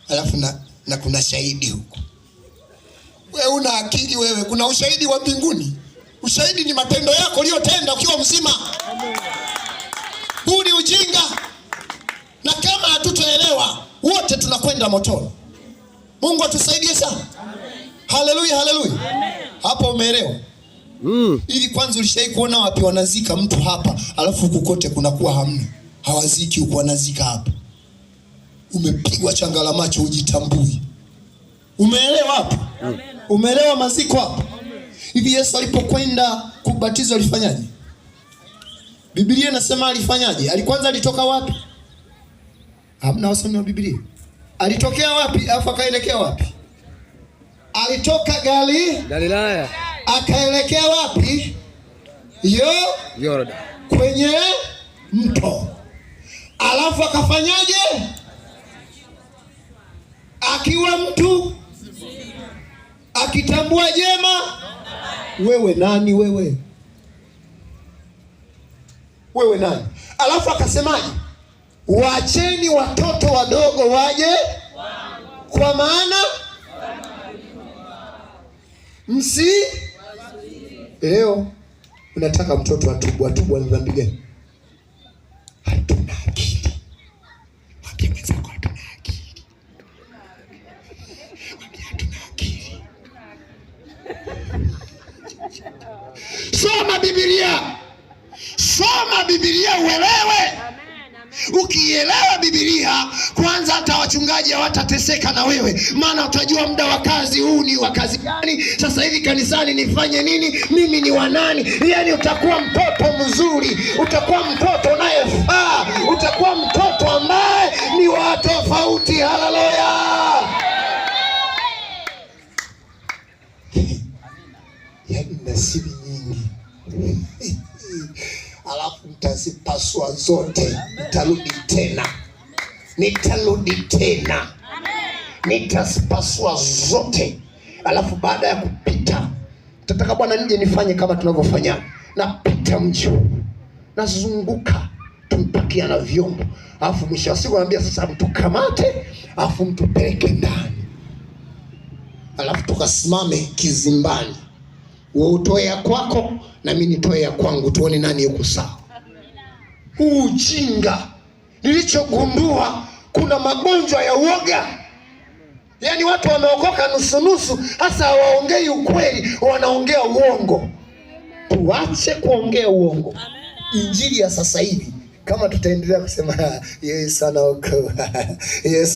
alafu na kuna shahidi huko. Wewe una akili wewe? Kuna ushahidi wa mbinguni. Ushahidi ni matendo yako uliyotenda ukiwa mzima. Huu ni ujinga. Na kama hatutaelewa wote tunakwenda motoni. Mungu atusaidie sana. Haleluya, haleluya. Hapo umeelewa? Ili kwanza ulishai kuona wapi wanazika mtu hapa alafu huku kote kunakuwa hamna? Hawaziki huku, wanazika hapa. Umepigwa changala macho ujitambui. Umeelewa hapo? Umeelewa maziko hapo? Hivi Yesu alipokwenda kubatizwa alifanyaje? Biblia inasema alifanyaje? Alikwanza alitoka wapi? Hamna wasomi wa Biblia. Alitokea wapi afa akaelekea wapi? Alitoka Galilaya. Akaelekea wapi? Yordan. Kwenye mto. Alafu akafanyaje? Akiwa mtu akitambua jema. Wewe nani wewe? Wewe nani? Alafu akasemaje? Waacheni watoto wadogo waje kwa maana leo unataka mtoto atubu ni dhambi gani? Hatuna akili. Wapi mwenzako hatuna akili? Wapi hatuna akili? Soma Biblia. Soma Biblia uelewe. Ukielewa Biblia kwanza, hata wachungaji hawatateseka na wewe, maana utajua muda wa kazi huu ni wa kazi gani, sasa hivi kanisani nifanye nini, mimi ni wa nani. Yani utakuwa mtoto mzuri, utakuwa mtoto unayefaa, utakuwa mtoto ambaye ni wa tofauti. Haleluya. Yani nasibi nyingi alafu mtazipasua zote. Nitarudi tena. Nitazipasua zote. Alafu baada ya kupita, tataka Bwana nije nifanye kama tunavyofanya. Napita mji, nazunguka, tumpakia na vyombo. Alafu mwisho wa siku anambia sasa mtukamate, alafu mtupeleke ndani. Alafu tukasimame kizimbani. Wewe utoe ya kwako na mimi nitoe ya kwangu, tuone nani yuko sawa. Ujinga. Nilichogundua kuna magonjwa ya uoga. Yani watu wameokoka nusu nusu, hasa hawaongei ukweli, wanaongea uongo. Tuache kuongea uongo. Injili ya sasa hivi kama tutaendelea kusema yes sana huko yes